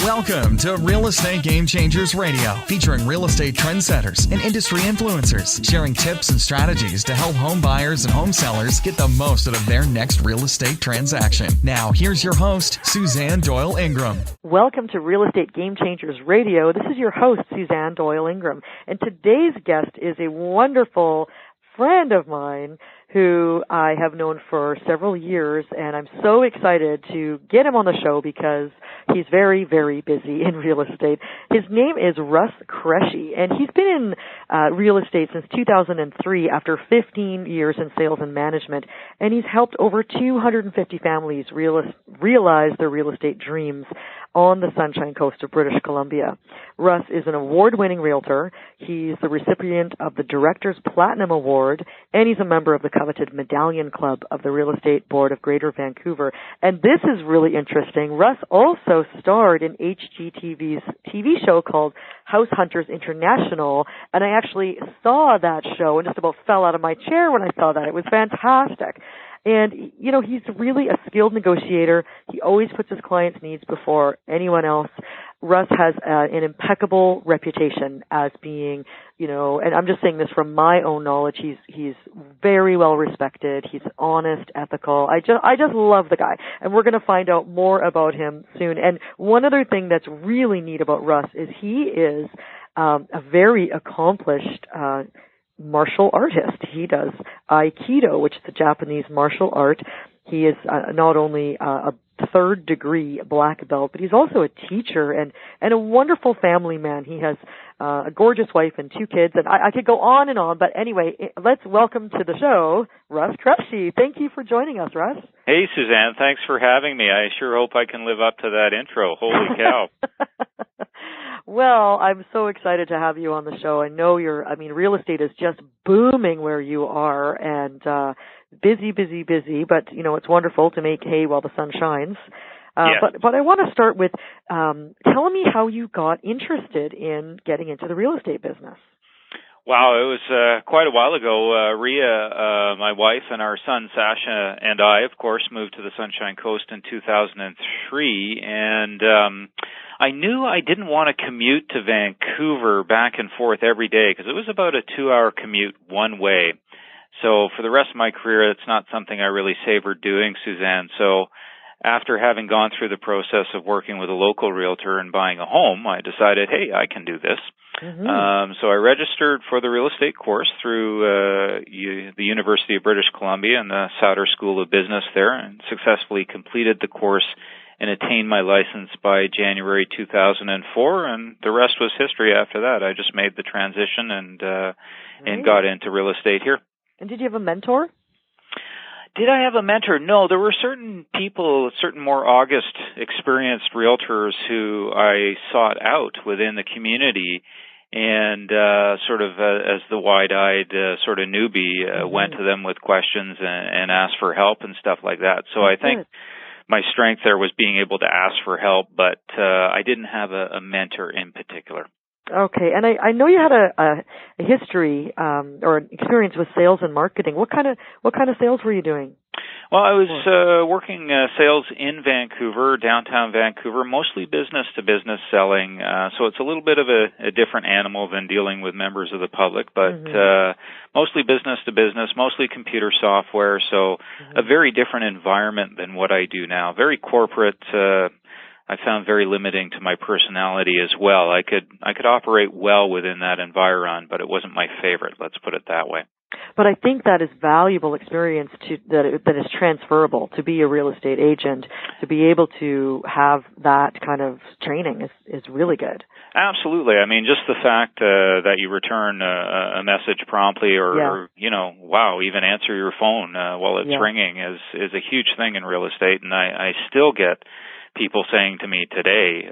Welcome to Real Estate Game Changers Radio, featuring real estate trendsetters and industry influencers, sharing tips and strategies to help home buyers and home sellers get the most out of their next real estate transaction. Now, here's your host, Suzanne Doyle-Ingram. Welcome to Real Estate Game Changers Radio. This is your host, Suzanne Doyle-Ingram, and today's guest is a wonderful friend of mine who I have known for several years, and I'm so excited to get him on the show because he's very, very busy in real estate. His name is Russ Qureshi, and he's been in real estate since 2003 after 15 years in sales and management, and he's helped over 250 families realize their real estate dreams on the Sunshine Coast of British Columbia. Russ is an award-winning realtor. He's the recipient of the Director's Platinum Award, and he's a member of the coveted Medallion Club of the Real Estate Board of Greater Vancouver. And this is really interesting. Russ also starred in HGTV's TV show called House Hunters International, and I actually saw that show and just about fell out of my chair when I saw that. It was fantastic. And, you know, he's really a skilled negotiator. He always puts his clients' needs before anyone else. Russ has an impeccable reputation as being, you know, and I'm just saying this from my own knowledge, he's very well respected. He's honest, ethical. I just love the guy. And we're going to find out more about him soon. And one other thing that's really neat about Russ is he is a very accomplished martial artist. He does Aikido, which is a Japanese martial art. He is not only a third degree black belt, but he's also a teacher and a wonderful family man. He has a gorgeous wife and 2 kids, and I could go on and on, but anyway, let's welcome to the show, Russ Qureshi. Thank you for joining us, Russ. Hey, Suzanne, thanks for having me. I sure hope I can live up to that intro. Holy cow. Well, I'm so excited to have you on the show. I know real estate is just booming where you are, and busy, but, you know, it's wonderful to make hay while the sun shines. Yes. But I want to start with telling me how you got interested in getting into the real estate business. Wow, it was quite a while ago. Rhea, my wife, and our son Sasha and I, of course, moved to the Sunshine Coast in 2003, and I knew I didn't want to commute to Vancouver back and forth every day because it was about a 2-hour commute one way. So for the rest of my career, it's not something I really savored doing, Suzanne. So after having gone through the process of working with a local realtor and buying a home, I decided, hey, I can do this. Mm-hmm. So I registered for the real estate course through the University of British Columbia and the Sauder School of Business there, and successfully completed the course and attained my license by January 2004, and the rest was history after that. I just made the transition and got into real estate here. And did you have a mentor? Did I have a mentor? No, there were certain people, certain more august, experienced realtors who I sought out within the community, and sort of as the wide-eyed sort of newbie went to them with questions and asked for help and stuff like that. So I think my strength there was being able to ask for help, but I didn't have a mentor in particular. Okay, and I know you had a history or an experience with sales and marketing. What kind of sales were you doing? Well, I was working sales in Vancouver, downtown Vancouver, mostly business-to-business selling. So it's a little bit of a different animal than dealing with members of the public, but mostly business-to-business, mostly computer software. So a very different environment than what I do now. Very corporate. I found very limiting to my personality as well. I could operate well within that environment, but it wasn't my favorite. Let's put it that way. But I think that is valuable experience that is transferable to be a real estate agent. To be able to have that kind of training is really good. Absolutely. I mean, just the fact that you return a message promptly, or you know, even answer your phone while it's ringing is a huge thing in real estate, and I still get people saying to me today,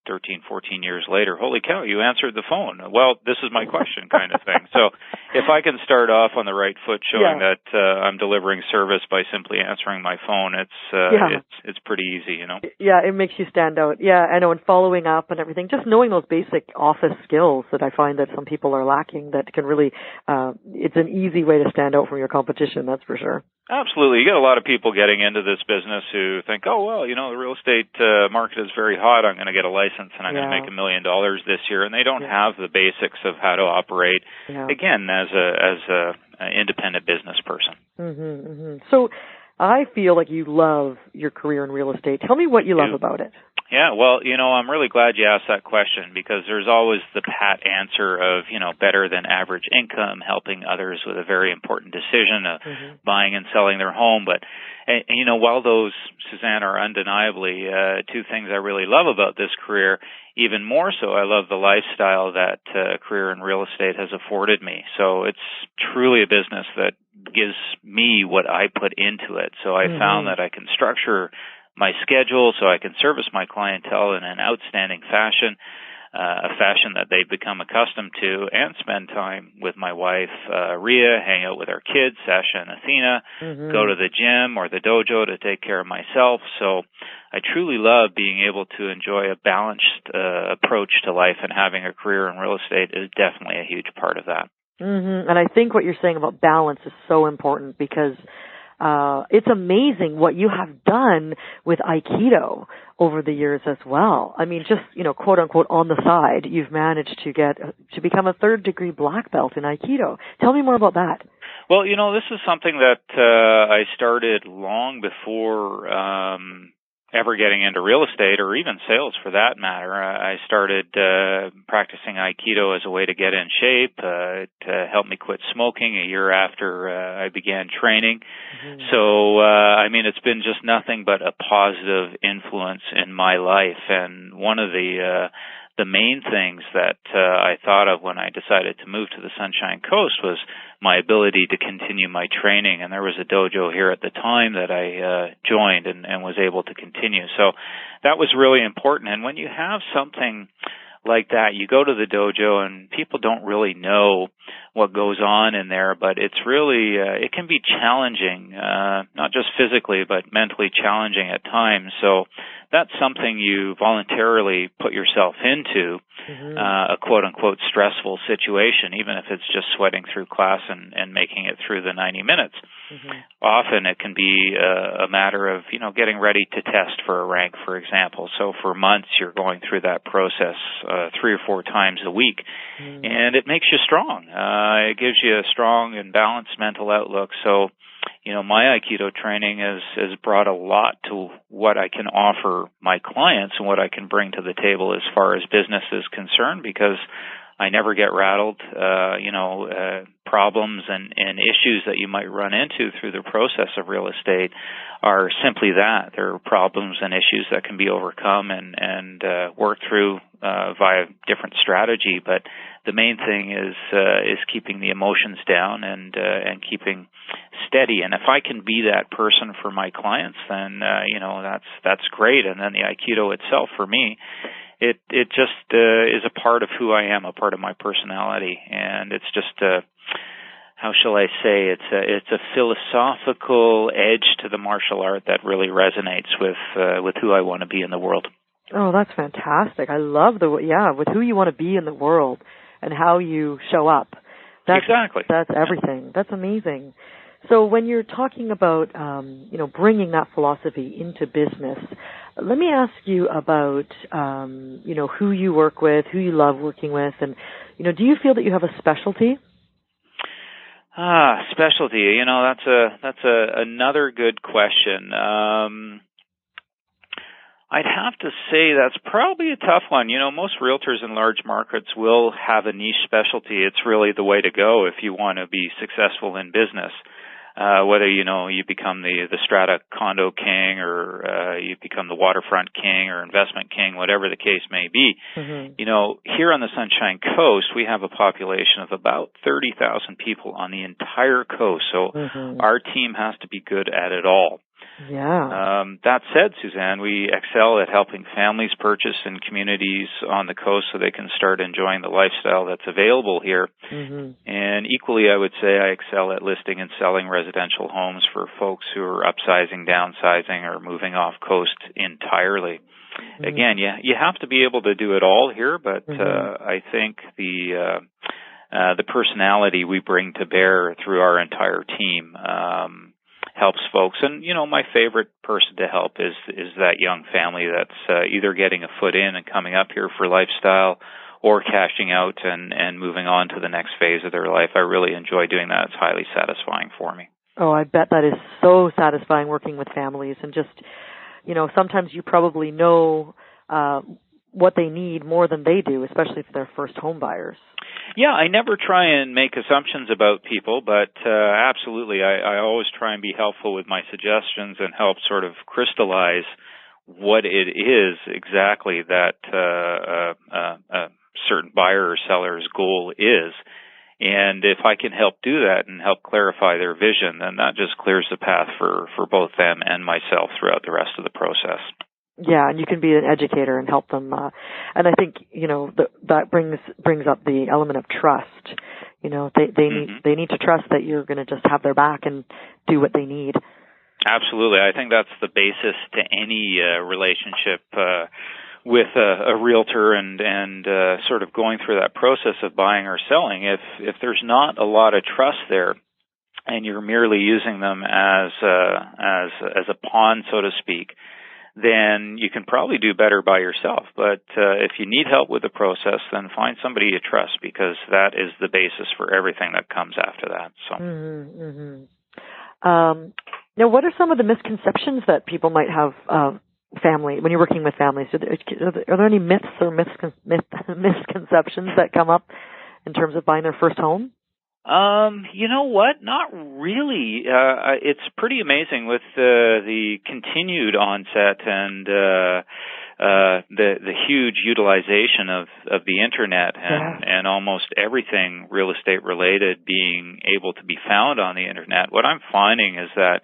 13, 14 years later, holy cow, you answered the phone. Well, this is my question kind of thing. So if I can start off on the right foot showing that I'm delivering service by simply answering my phone, it's pretty easy, you know. Yeah, it makes you stand out. Yeah, I know, and following up and everything, just knowing those basic office skills that I find that some people are lacking that can really, it's an easy way to stand out from your competition, that's for sure. Absolutely. You get a lot of people getting into this business who think, oh, well, you know, the real estate market is very hot. I'm going to get a license and I'm going to make $1 million this year. And they don't have the basics of how to operate, again, as a independent business person. So I feel like you love your career in real estate. Tell me what you love about it. Yeah, well, you know, I'm really glad you asked that question because there's always the pat answer of, you know, better than average income, helping others with a very important decision of buying and selling their home. But, and, you know, while those, Suzanne, are undeniably two things I really love about this career, even more so, I love the lifestyle that career in real estate has afforded me. So it's truly a business that gives me what I put into it. So I found that I can structure my schedule so I can service my clientele in an outstanding fashion, a fashion that they've become accustomed to, and spend time with my wife, Rhea, hang out with our kids, Sasha and Athena, go to the gym or the dojo to take care of myself. So I truly love being able to enjoy a balanced approach to life, and having a career in real estate is definitely a huge part of that. And I think what you're saying about balance is so important because it's amazing what you have done with Aikido over the years as well. I mean, just, you know, quote unquote on the side, you've managed to become a 3rd degree black belt in Aikido. Tell me more about that. Well, you know, this is something that I started long before ever getting into real estate or even sales for that matter. I started practicing Aikido as a way to get in shape, to help me quit smoking a year after I began training. So, I mean, it's been just nothing but a positive influence in my life. And one of the main things that I thought of when I decided to move to the Sunshine Coast was my ability to continue my training. And there was a dojo here at the time that I joined and was able to continue. So that was really important. And when you have something like that, you go to the dojo and people don't really know what goes on in there, but it's really, it can be challenging, not just physically, but mentally challenging at times. So that's something you voluntarily put yourself into, a quote-unquote stressful situation, even if it's just sweating through class and making it through the 90 minutes. Often it can be a matter of, you know, getting ready to test for a rank, for example. So for months you're going through that process 3 or 4 times a week, and it makes you strong. It gives you a strong and balanced mental outlook. So, you know, my Aikido training has brought a lot to what I can offer my clients and what I can bring to the table as far as business is concerned, because I never get rattled. Problems and issues that you might run into through the process of real estate are simply that. They're problems and issues that can be overcome and worked through via different strategy. But the main thing is keeping the emotions down and keeping steady. And if I can be that person for my clients, then that's great. And then the Aikido itself for me, it just is a part of who I am, a part of my personality, and it's just how shall I say? It's a philosophical edge to the martial art that really resonates with who I want to be in the world. Oh, that's fantastic! I love with who you want to be in the world and how you show up. Exactly. That's everything. That's amazing. So when you're talking about, bringing that philosophy into business, let me ask you about, who you work with, who you love working with, and, do you feel that you have a specialty? Specialty. That's another good question. I'd have to say that's probably a tough one. Most realtors in large markets will have a niche specialty. It's really the way to go if you want to be successful in business. Whether, you become the strata condo king or you become the waterfront king or investment king, whatever the case may be. Here on the Sunshine Coast, we have a population of about 30,000 people on the entire coast. So our team has to be good at it all. Yeah. That said, Suzanne, we excel at helping families purchase in communities on the coast so they can start enjoying the lifestyle that's available here. Mm-hmm. And equally, I would say I excel at listing and selling residential homes for folks who are upsizing, downsizing, or moving off coast entirely. Mm-hmm. Again, you have to be able to do it all here, but I think the personality we bring to bear through our entire team helps folks. And, my favorite person to help is that young family that's either getting a foot in and coming up here for lifestyle or cashing out and moving on to the next phase of their life. I really enjoy doing that. It's highly satisfying for me. Oh, I bet that is so satisfying working with families and just, sometimes you probably know what they need more than they do, especially if they're first home buyers. Yeah, I never try and make assumptions about people, but absolutely, I always try and be helpful with my suggestions and help sort of crystallize what it is exactly that a certain buyer or seller's goal is. And if I can help do that and help clarify their vision, then that just clears the path for both them and myself throughout the rest of the process. Yeah, and you can be an educator and help them. And I think that brings up the element of trust. They need to trust that you're going to just have their back and do what they need. Absolutely, I think that's the basis to any relationship with a realtor and sort of going through that process of buying or selling. If there's not a lot of trust there, and you're merely using them as a pawn, so to speak, then you can probably do better by yourself. But if you need help with the process, then find somebody you trust, because that is the basis for everything that comes after that. So, now, what are some of the misconceptions that people might have when you're working with families? Are there any myths or misconceptions that come up in terms of buying their first home? You know what? Not really. It's pretty amazing with the continued onset and the huge utilization of the internet and almost everything real estate related being able to be found on the internet. What I'm finding is that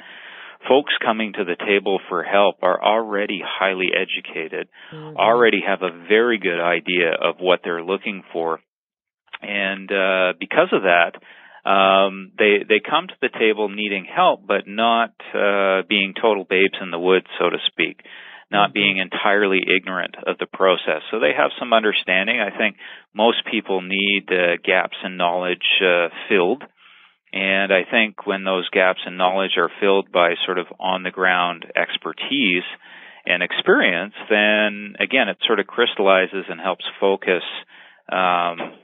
folks coming to the table for help are already highly educated, already have a very good idea of what they're looking for. And because of that, they come to the table needing help, but not being total babes in the woods, so to speak, not being entirely ignorant of the process. So they have some understanding. I think most people need gaps in knowledge filled. And I think when those gaps in knowledge are filled by sort of on-the-ground expertise and experience, then, again, it sort of crystallizes and helps focus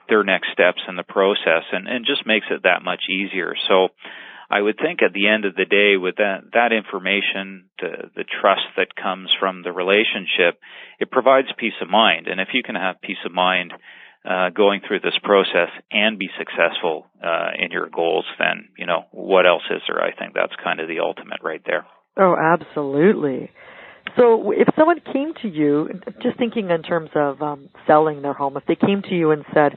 their next steps in the process and just makes it that much easier. So I would think at the end of the day, with that information, the trust that comes from the relationship, it provides peace of mind. And if you can have peace of mind going through this process and be successful in your goals, then, what else is there? I think that's kind of the ultimate right there. Oh, absolutely. So if someone came to you, just thinking in terms of selling their home, if they came to you and said,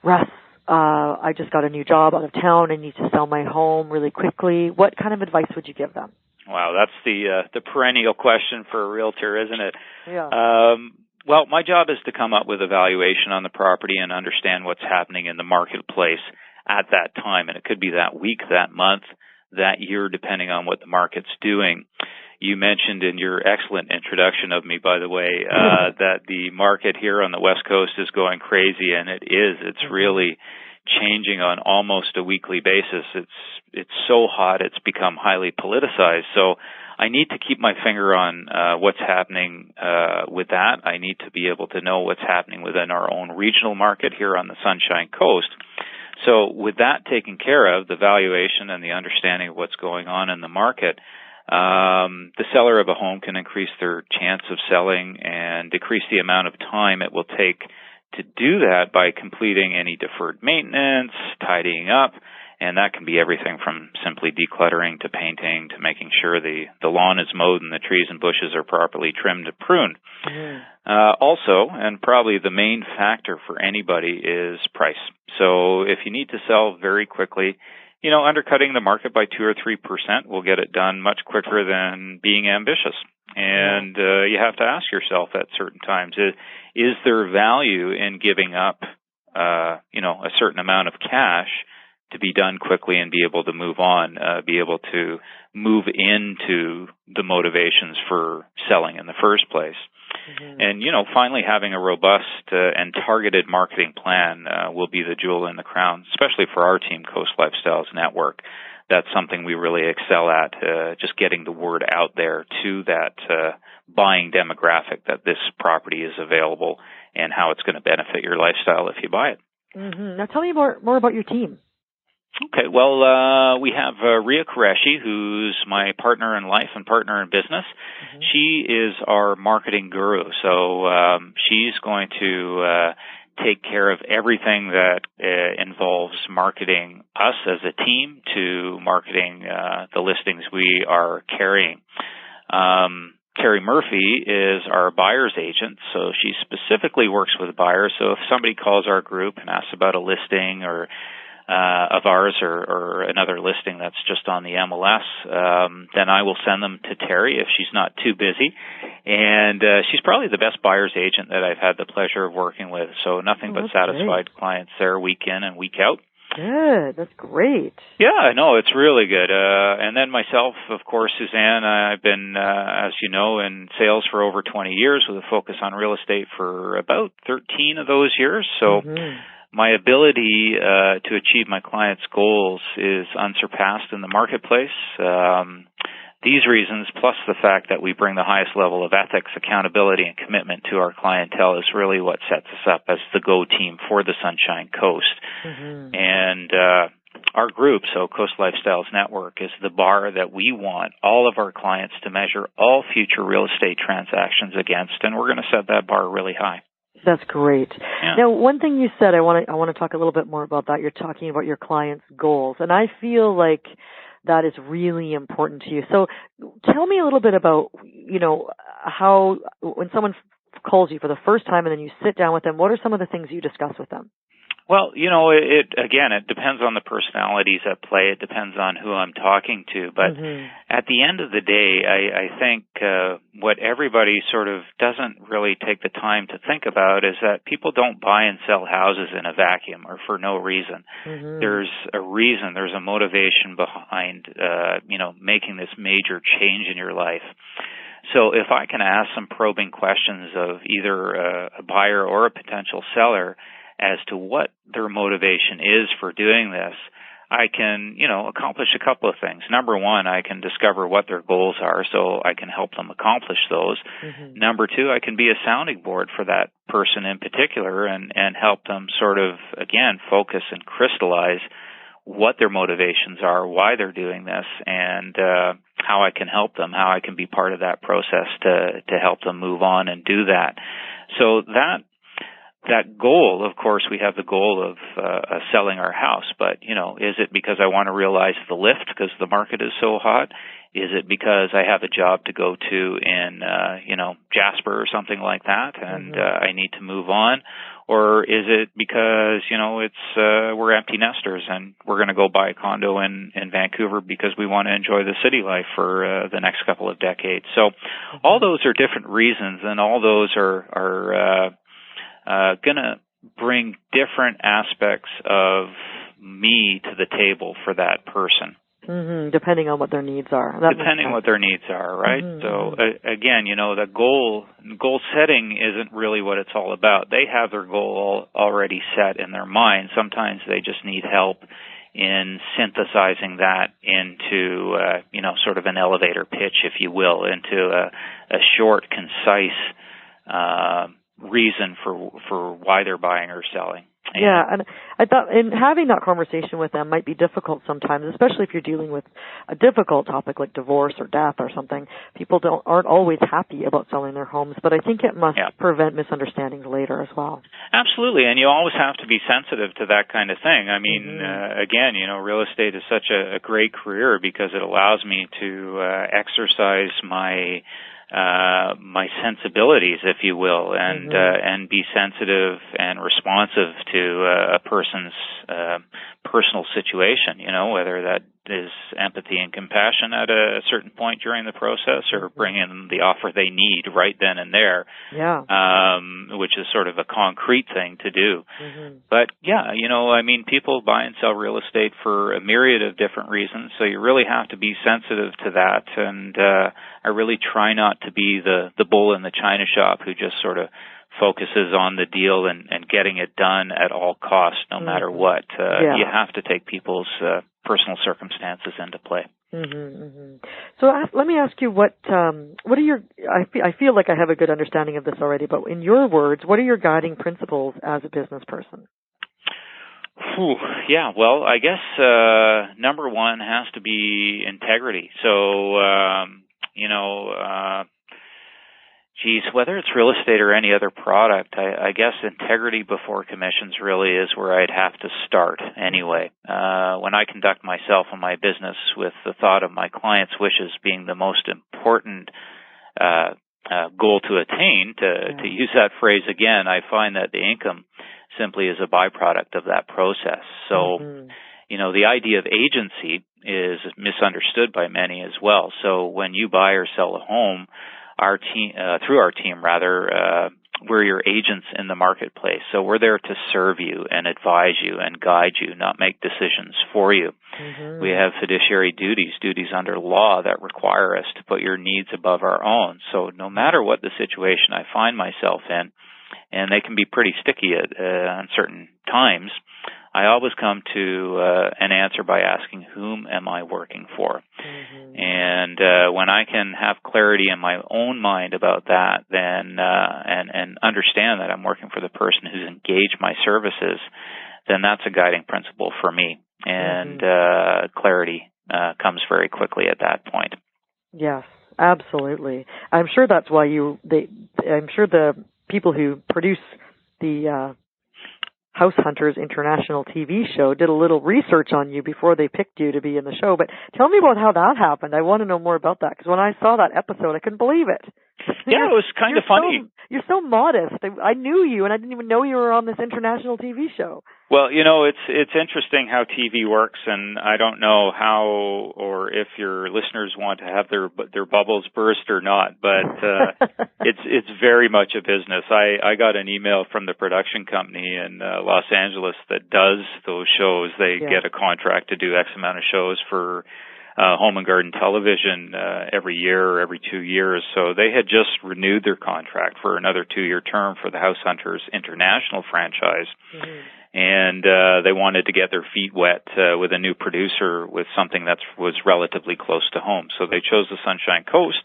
Russ, I just got a new job out of town, I need to sell my home really quickly, what kind of advice would you give them? Wow, that's the perennial question for a realtor, isn't it? Yeah. Well, my job is to come up with a valuation on the property and understand what's happening in the marketplace at that time. And it could be that week, that month, that year, depending on what the market's doing. You mentioned in your excellent introduction of me, by the way, that the market here on the West Coast is going crazy, and it is. It's really changing on almost a weekly basis. It's so hot, it's become highly politicized. So I need to keep my finger on what's happening with that. I need to be able to know what's happening within our own regional market here on the Sunshine Coast. So with that taken care of, the valuation and the understanding of what's going on in the market, the seller of a home can increase their chance of selling and decrease the amount of time it will take to do that by completing any deferred maintenance, tidying up, and that can be everything from simply decluttering to painting to making sure the lawn is mowed and the trees and bushes are properly trimmed and pruned. Also, and probably the main factor for anybody, is price. So if you need to sell very quickly, undercutting the market by 2 or 3% will get it done much quicker than being ambitious. And you have to ask yourself at certain times, is there value in giving up, a certain amount of cash to be done quickly and be able to move on, be able to move into the motivations for selling in the first place. Mm-hmm. And, finally having a robust and targeted marketing plan will be the jewel in the crown, especially for our team, Coast Lifestyles Network. That's something we really excel at, just getting the word out there to that buying demographic that this property is available and how it's going to benefit your lifestyle if you buy it. Mm-hmm. Now tell me more about your team. Okay, well, we have Russ Qureshi, who's my partner in life and partner in business. Mm-hmm. She is our marketing guru, so she's going to take care of everything that involves marketing us as a team to marketing the listings we are carrying. Carrie Murphy is our buyer's agent, so she specifically works with buyers. So if somebody calls our group and asks about a listing or of ours or another listing that's just on the MLS, then I will send them to Terry if she's not too busy. And she's probably the best buyer's agent that I've had the pleasure of working with. So nothing but satisfied clients there week in and week out. Good. That's great. Yeah, no, it's really good. And then myself, of course, Suzanne, I've been, as you know, in sales for over 20 years with a focus on real estate for about 13 of those years. So my ability to achieve my clients' goals is unsurpassed in the marketplace. These reasons, plus the fact that we bring the highest level of ethics, accountability, and commitment to our clientele is really what sets us up as the go team for the Sunshine Coast. Mm-hmm. And our group, so Coast Lifestyles Network, is the bar that we want all of our clients to measure all future real estate transactions against, and we're going to set that bar really high. That's great. Yeah. Now, one thing you said, I want to talk a little bit more about that. You're talking about your clients' goals, and I feel like that is really important to you. So tell me a little bit about, how when someone calls you for the first time and then you sit down with them, what are some of the things you discuss with them? Well, it depends on the personalities at play. It depends on who I'm talking to. But at the end of the day, I think what everybody sort of doesn't really take the time to think about is that people don't buy and sell houses in a vacuum or for no reason. There's a reason, there's a motivation behind, making this major change in your life. So if I can ask some probing questions of either a buyer or a potential seller as to what their motivation is for doing this, I can, accomplish a couple of things. Number one, I can discover what their goals are so I can help them accomplish those. Number two, I can be a sounding board for that person in particular and help them sort of, again, focus and crystallize what their motivations are, why they're doing this, and how I can help them, how I can be part of that process to help them move on and do that. So that goal, of course, we have the goal of selling our house, but, is it because I want to realize the lift because the market is so hot? Is it because I have a job to go to in, Jasper or something like that and I need to move on? Or is it because, we're empty nesters and we're going to go buy a condo in Vancouver because we want to enjoy the city life for the next couple of decades? So all those are different reasons, and all those are going to bring different aspects of me to the table for that person. Depending on what their needs are. Depending on what their needs are, right? So, again, the goal setting isn't really what it's all about. They have their goal already set in their mind. Sometimes they just need help in synthesizing that into, sort of an elevator pitch, if you will, into a short, concise reason for why they're buying or selling. Yeah, and I thought in having that conversation with them might be difficult sometimes, especially if you're dealing with a difficult topic like divorce or death or something. People aren't always happy about selling their homes, but I think it must prevent misunderstandings later as well. Absolutely, and you always have to be sensitive to that kind of thing. I mean, again, real estate is such a great career because it allows me to exercise my my sensibilities, if you will, and be sensitive and responsive to a person's personal situation, whether that is empathy and compassion at a certain point during the process or bring in the offer they need right then and there, which is sort of a concrete thing to do. But, people buy and sell real estate for a myriad of different reasons, so you really have to be sensitive to that, and I really try not to be the bull in the china shop who just sort of focuses on the deal and getting it done at all costs, no matter what. You have to take people's personal circumstances into play. So let me ask you, what are your? I feel like I have a good understanding of this already, but in your words, what are your guiding principles as a business person? Well, I guess number one has to be integrity. So, whether it's real estate or any other product, I guess integrity before commissions really is where I'd have to start anyway. When I conduct myself and my business with the thought of my clients' wishes being the most important goal to attain, to use that phrase again, I find that the income simply is a byproduct of that process. So, the idea of agency is misunderstood by many as well. So when you buy or sell a home, through our team, we're your agents in the marketplace. So we're there to serve you and advise you and guide you, not make decisions for you. We have fiduciary duties under law that require us to put your needs above our own. So no matter what the situation I find myself in, and they can be pretty sticky at certain times, I always come to an answer by asking, whom am I working for? And when I can have clarity in my own mind about that, then and understand that I'm working for the person who's engaged my services, then that's a guiding principle for me. And clarity comes very quickly at that point. Yes, absolutely. I'm sure that's why I'm sure the people who produce the House Hunters International TV show did a little research on you before they picked you to be in the show. But tell me about how that happened. I want to know more about that, because when I saw that episode, I couldn't believe it. Yeah, it was kind of funny. You're so modest. I knew you, and I didn't even know you were on this international TV show. Well, it's interesting how TV works, and I don't know how or if your listeners want to have their bubbles burst or not, but it's very much a business. I got an email from the production company in Los Angeles that does those shows. They get a contract to do X amount of shows for Home and Garden Television every year or every 2 years. So they had just renewed their contract for another 2-year term for the House Hunters International franchise. And they wanted to get their feet wet with a new producer with something that was relatively close to home. So they chose the Sunshine Coast.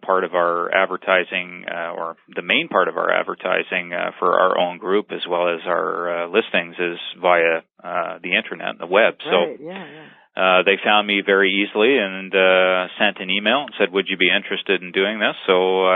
Part of our advertising, or the main part of our advertising for our own group as well as our listings is via the internet and the web. Right. So they found me very easily and sent an email and said, would you be interested in doing this? So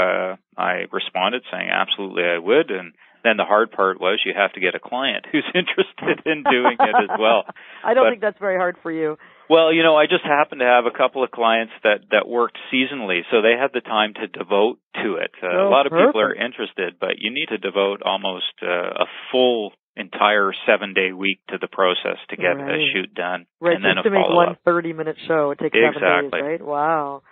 I responded saying, absolutely, I would. And then the hard part was you have to get a client who's interested in doing it as well. I don't think that's very hard for you. Well, I just happened to have a couple of clients that worked seasonally, so they had the time to devote to it. A lot of people are interested, but you need to devote almost a full entire 7-day week to the process to get a shoot done. Right, and then just to make one 30-minute show, it takes 7 days, right? Wow.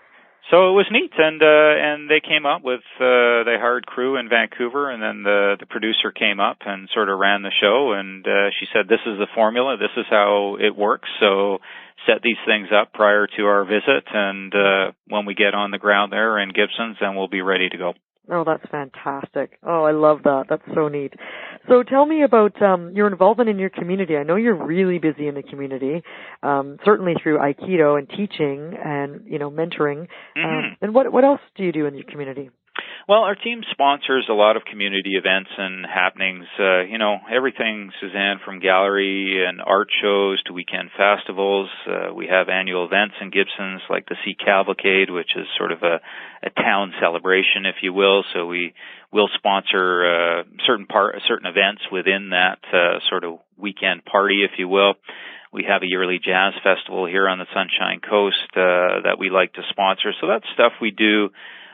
So it was neat, and they came up with, they hired crew in Vancouver, and then the producer came up and sort of ran the show, and she said, this is the formula, this is how it works, so set these things up prior to our visit, and when we get on the ground there in Gibsons, then we'll be ready to go. Oh, that's fantastic. Oh, I love that. That's so neat. So tell me about your involvement in your community. I know you're really busy in the community, certainly through Aikido and teaching and, mentoring. And what else do you do in your community? Well, our team sponsors a lot of community events and happenings, everything, Suzanne, from gallery and art shows to weekend festivals. We have annual events in Gibsons like the Sea Cavalcade, which is sort of a town celebration, if you will. So we will sponsor certain events within that sort of weekend party, if you will. We have a yearly jazz festival here on the Sunshine Coast that we like to sponsor. So that's stuff we do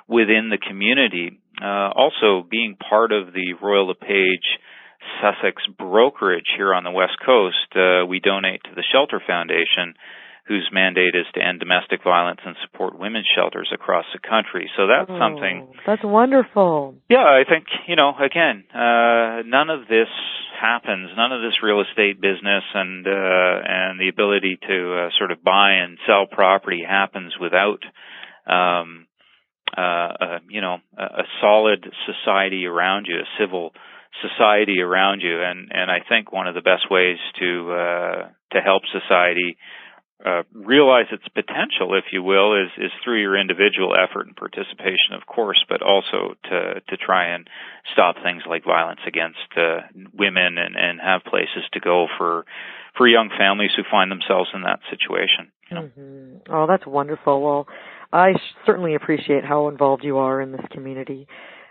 within the community. Also, being part of the Royal LePage Sussex brokerage here on the West Coast, we donate to the Shelter Foundation, whose mandate is to end domestic violence and support women's shelters across the country. So that's something. That's wonderful. Yeah, I think, again, none of this happens, none of this real estate business and the ability to sort of buy and sell property happens without, a solid society around you, a civil society around you. And I think one of the best ways to help society realize its potential, if you will, is through your individual effort and participation, of course, but also to try and stop things like violence against women and have places to go for young families who find themselves in that situation. Mm-hmm. Oh, that's wonderful. Well, I certainly appreciate how involved you are in this community.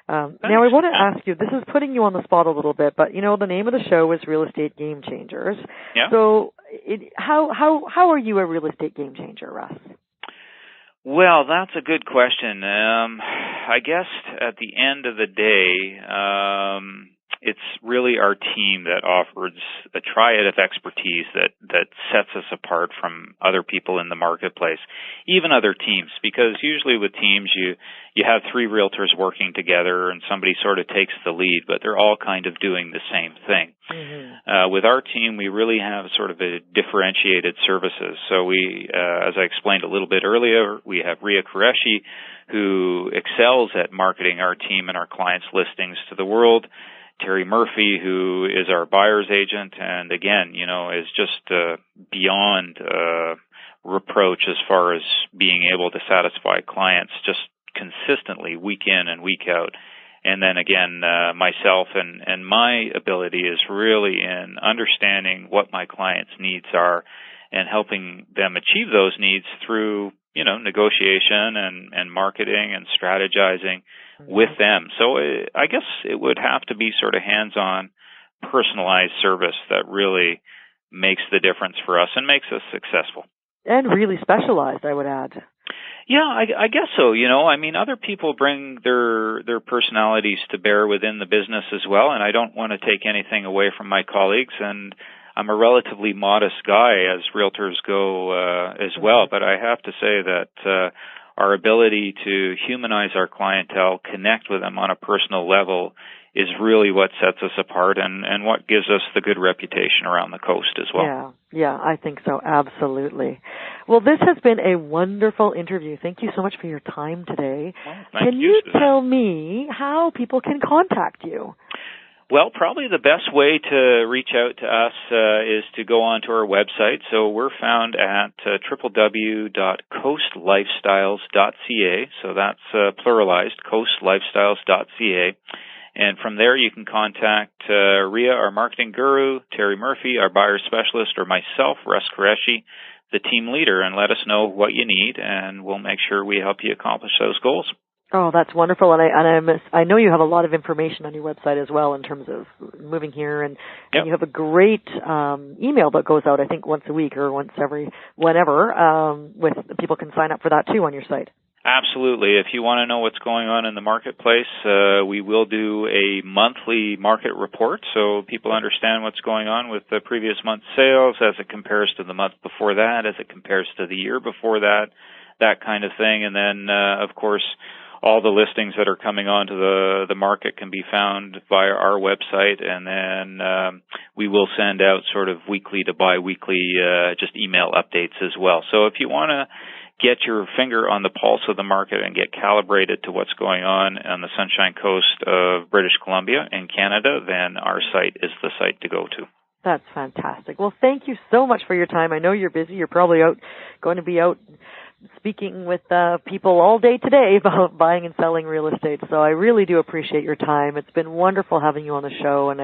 Now, I want to ask you, this is putting you on the spot a little bit, but, the name of the show is Real Estate Game Changers. Yeah. So how are you a real estate game changer, Russ? Well, that's a good question. I guess at the end of the day, it's really our team that offers a triad of expertise that sets us apart from other people in the marketplace, even other teams, because usually with teams you have three realtors working together and somebody sort of takes the lead, but they're all kind of doing the same thing. Mm-hmm. With our team, we really have sort of a differentiated services. So we, as I explained a little bit earlier, we have Russ Qureshi, who excels at marketing our team and our clients' listings to the world. Terry Murphy, who is our buyer's agent, and again, is just beyond reproach as far as being able to satisfy clients just consistently week in and week out. And then again, myself and my ability is really in understanding what my clients' needs are and helping them achieve those needs through, negotiation and marketing and strategizing with them. So I guess it would have to be sort of hands-on, personalized service that really makes the difference for us and makes us successful. And really specialized, I would add. Yeah, I guess so. Other people bring their personalities to bear within the business as well, and I don't want to take anything away from my colleagues, and I'm a relatively modest guy as realtors go as well, but I have to say that our ability to humanize our clientele, connect with them on a personal level, is really what sets us apart and what gives us the good reputation around the coast as well. Yeah, I think so, absolutely. Well, this has been a wonderful interview. Thank you so much for your time today. Well, can you tell me how people can contact you? Well, probably the best way to reach out to us is to go onto our website. So we're found at www.coastlifestyles.ca. So that's pluralized, coastlifestyles.ca. And from there you can contact Ria, our marketing guru, Terry Murphy, our buyer specialist, or myself, Russ Qureshi, the team leader, and let us know what you need, and we'll make sure we help you accomplish those goals. Oh, that's wonderful, and I know you have a lot of information on your website as well in terms of moving here, and you have a great email that goes out, I think, once a week or whenever, with people can sign up for that too on your site. Absolutely. If you want to know what's going on in the marketplace, we will do a monthly market report so people understand what's going on with the previous month's sales as it compares to the month before that, as it compares to the year before that kind of thing. And then, of course, all the listings that are coming onto the market can be found via our website, and then we will send out sort of weekly to bi-weekly just email updates as well. So if you want to get your finger on the pulse of the market and get calibrated to what's going on the Sunshine Coast of British Columbia and Canada, then our site is the site to go to. That's fantastic. Well, thank you so much for your time. I know you're busy. You're probably going to be out speaking with people all day today about buying and selling real estate. So I really do appreciate your time. It's been wonderful having you on the show, and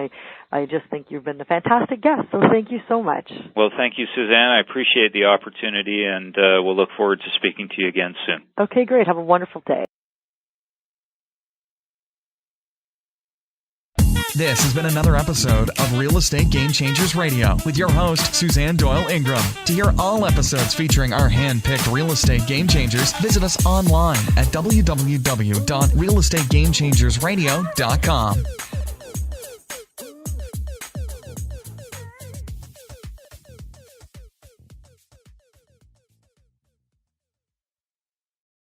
I just think you've been a fantastic guest. So thank you so much. Well, thank you, Suzanne. I appreciate the opportunity, and we'll look forward to speaking to you again soon. Okay, great. Have a wonderful day. This has been another episode of Real Estate Game Changers Radio with your host, Suzanne Doyle-Ingram. To hear all episodes featuring our hand-picked real estate game changers, visit us online at www.realestategamechangersradio.com.